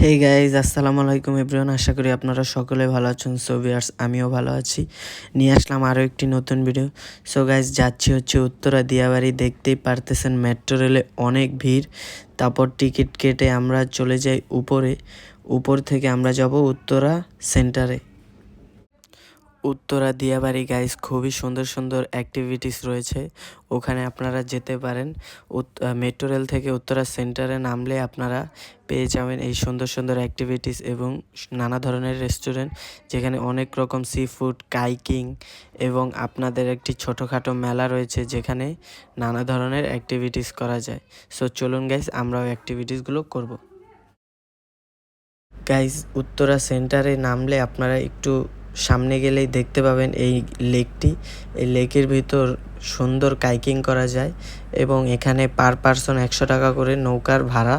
Hey guys, আসসালামু আলাইকুম everyone. আশা করি আপনারা সকলে ভালো আছেন। সো ভিউয়ার্স, আমিও ভালো আছি। নিয়ে আসলাম আরও একটি নতুন ভিডিও। সো গাইজ, যাচ্ছি হচ্ছে উত্তরা দিয়াবাড়ি। দেখতেই পারতেছেন মেট্রো রেলে অনেক ভিড়। তারপর টিকিট কেটে আমরা চলে যাই উপরে। উপর থেকে আমরা যাব উত্তরা সেন্টারে। উত্তরা দিয়াবাড়ি গাইজ, খুবই সুন্দর সুন্দর অ্যাক্টিভিটিস রয়েছে, ওখানে আপনারা যেতে পারেন। মেট্রো রেল থেকে উত্তরা সেন্টারে নামলে আপনারা পেয়ে যাবেন এই সুন্দর সুন্দর অ্যাক্টিভিটিস এবং নানা ধরনের রেস্টুরেন্ট, যেখানে অনেক রকম সি ফুড, কাইকিং এবং আপনাদের একটি ছোটোখাটো মেলা রয়েছে, যেখানে নানা ধরনের অ্যাক্টিভিটিস করা যায়। সো চলুন গাইজ, আমরাও অ্যাক্টিভিটিসগুলো করব। গাইজ, উত্তরা সেন্টারে নামলে আপনারা একটু সামনে গেলেই দেখতে পাবেন এই লেকটি। এই লেকের ভিতর সুন্দর কাইকিং করা যায় এবং এখানে পার পারসন 100 টাকা করে নৌকার ভাড়া।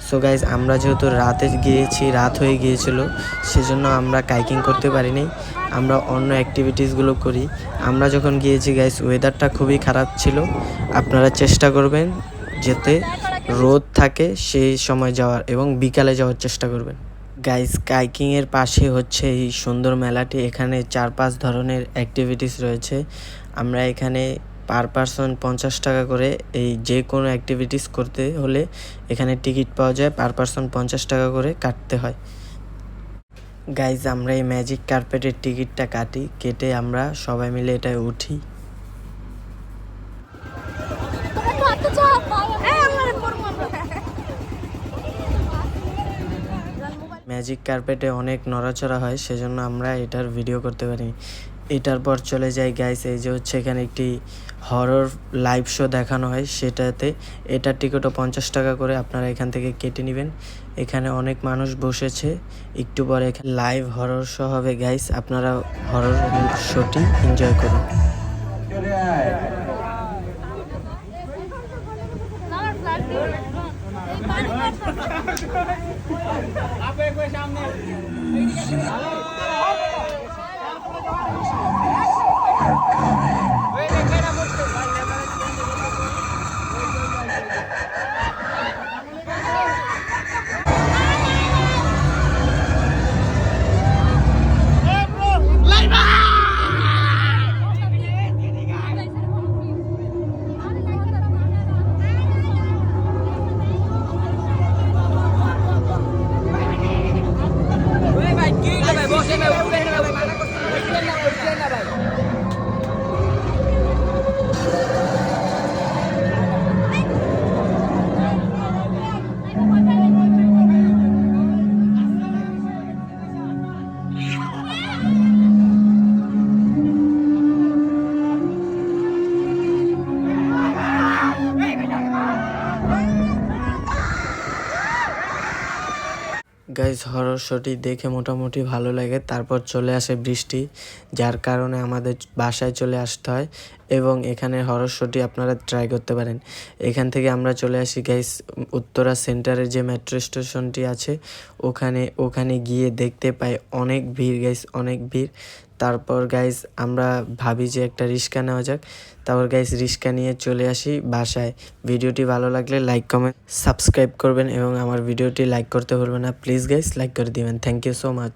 সো গাইজ, আমরা যেহেতু রাতে গিয়েছি, রাত হয়ে গিয়েছিল, সেজন্য আমরা কাইকিং করতে পারিনি, আমরা অন্য অ্যাক্টিভিটিসগুলো করি। আমরা যখন গিয়েছি গাইজ, ওয়েদারটা খুবই খারাপ ছিল। আপনারা চেষ্টা করবেন যেতে রোদ থাকে সেই সময় যাওয়ার এবং বিকালে যাওয়ার চেষ্টা করবেন। গাইস, কাইকিংয়ের পাশে হচ্ছে এই সুন্দর মেলাটি। এখানে 4-5 ধরনের অ্যাক্টিভিটিস রয়েছে। আমরা এখানে পার পারসন 50 টাকা করে, এই যে কোনো অ্যাক্টিভিটিস করতে হলে এখানে টিকিট পাওয়া যায়। পার পারসন 50 টাকা করে কাটতে হয়। গাইজ, আমরা এই ম্যাজিক কার্পেটের টিকিটটা কাটি, কেটে আমরা সবাই মিলে এটায় উঠি। ম্যাজিক কার্পেটে অনেক নড়াচড়া হয়, সেজন্য আমরা এটার ভিডিও করতে পারি। এটার পর চলে যাই গাইস, এই যে হচ্ছে এখানে একটি হরর লাইভ শো দেখানো হয়, সেটাতে এটার টিকিটও 50 টাকা করে, আপনারা এখান থেকে কেটে নেবেন। এখানে অনেক মানুষ বসেছে, একটু পরে এখানে লাইভ হরর শো হবে গাইস, আপনারা হরর শোটি এনজয় করুন। গাইজ, হরর শোটি দেখে মোটামুটি ভালো লাগে। তারপর চলে আসে বৃষ্টি, যার কারণে আমাদের বাসায় চলে আসতে হয় এবং এখানে হরর শোটি আপনারা ট্রাই করতে পারেন। এখান থেকে আমরা চলে আসি গাইজ উত্তরা সেন্টারের যে মেট্রো স্টেশনটি আছে, ওখানে গিয়ে দেখতে পাই অনেক ভিড় গাইজ, অনেক ভিড়। তারপর গাইজ আমরা ভাবি যে একটা রিক্সা নেওয়া যাক। তারপর গাইজ রিক্সা নিয়ে চলে আসি বাসায়। ভিডিওটি ভালো লাগলে লাইক, কমেন্ট, সাবস্ক্রাইব করবেন এবং আমার ভিডিওটি লাইক করতে ভুলবেন না। প্লিজ গাইজ লাইক করে দিবেন। Thank you so much.